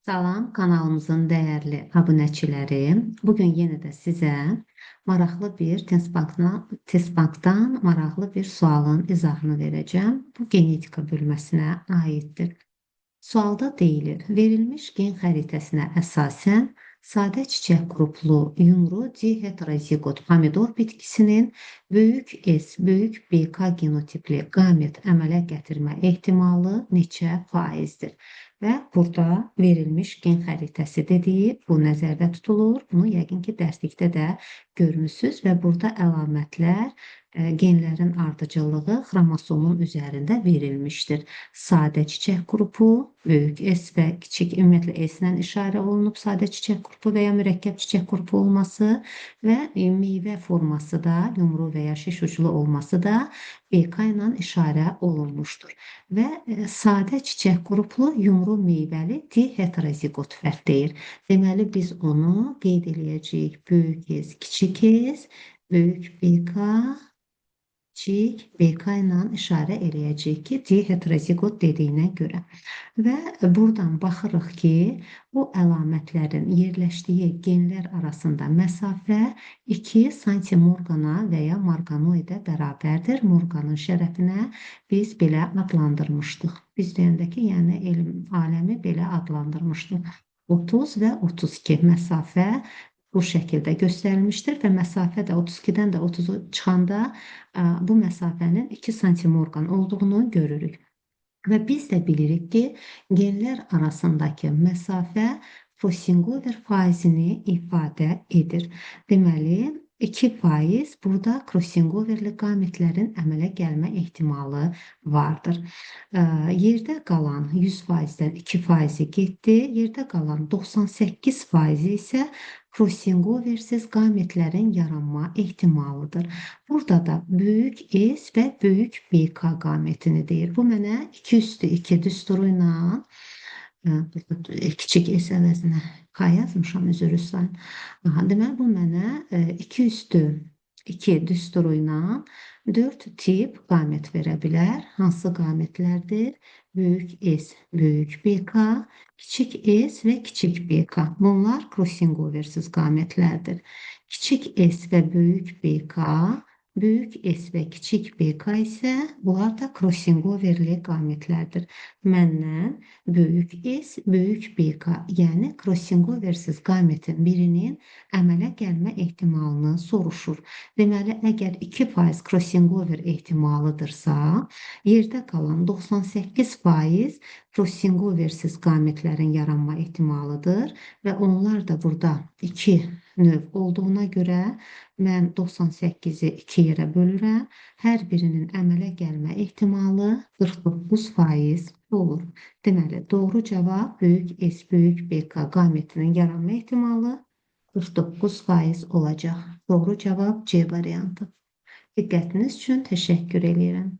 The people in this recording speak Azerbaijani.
Salam, kanalımızın dəyərli abunəçiləri. Bugün yenə də sizə maraqlı bir test bankdan maraqlı bir sualın izahını verəcəm. Bu genetika bölməsinə aiddir. Sualda deyilir, verilmiş gen xəritəsinə əsasən sadə çiçək qruplu yumru diheterozigot pomidor bitkisinin böyük S, böyük BK genotipli qamet əmələ gətirmə ehtimalı neçə faizdir? Və burada verilmiş gen xəritəsi dediyi bu nəzərdə tutulur. Bunu yəqin ki, dərslikdə də görmüsünüz və burada əlamətlər genlərin ardıcıllığı xromosomun üzərində verilmişdir. Sadə çiçək qrupu, böyük S və kiçik ümumiyyətlə S-lə işarə olunub sadə çiçək qrupu və ya mürəkkəb çiçək qrupu olması və meyvə forması da yumru və ya şiş uclu olması da BK ilə işarə olunmuşdur. Və sadə çiçək qruplu yumru meyvəli diheterozigot fərqləyir. Deməli, biz onu qeyd eləyəcəyik. Böyük S, kiçik S, böyük BK, kiçik BK ilə işarə eləyəcəyik ki, diheterozigot dediyinə görə. Və buradan baxırıq ki, bu əlamətlərin yerləşdiyi genlər arasında məsafə 2 santimorqana və ya morqanoidə bərabərdir. Morqanın şərəfinə biz belə adlandırmışdıq. Biz deyəndə ki, yəni elm aləmi belə adlandırmışdıq. 30 və 32 məsafə bu şəkildə göstərilmişdir və məsafə də 32-dən də 30-u çıxanda bu məsafənin 2 santimorqan olduğunu görürük. Və biz də bilirik ki, genlər arasındakı məsafə Krossingover faizini ifadə edir. Deməli, 2% burada Krossingoverli qametlərin əmələ gəlmə ehtimalı vardır. Yerdə qalan 100%-dən 2% getdi, yerdə qalan 98% isə Krossingoversiz qametlərin yaranma ehtimalıdır. Burada da böyük S və böyük BK qametini deyir. Bu mənə 2/2 düsturu ilə kiçik S əvəzinə K yazmışam, üzr istəyirəm. Deməli, bu mənə 2/2 düsturu ilə 4 tip qamət verə bilər. Hansı qamətlərdir? Böyük S, böyük BK, kiçik S və kiçik BK. Bunlar Krossingoversiz qamətlərdir. Kiçik S və böyük BK, böyük S və kiçik BK isə bunlar da Krossingoverli qamətlərdir. Məndən böyük S, böyük BK, yəni Krossingoversiz qametin birinin əmələ gəlmə ehtimalını soruşur. Deməli, əgər 2% Krossingover ehtimalıdırsa, yerdə qalan 98% Krossingoversiz qametlərin yaranma ehtimalıdır və onlar da burada 2 növ olduğuna görə mən 98-i 2 yerə bölürəm. Hər birinin əmələ gəlmə ehtimalı 49% olur. Deməli, doğru cavab böyük S, böyük BK qametinin yaranma ehtimalı 49% olacaq. Doğru cavab C variantı. Diqqətiniz üçün təşəkkür edirəm.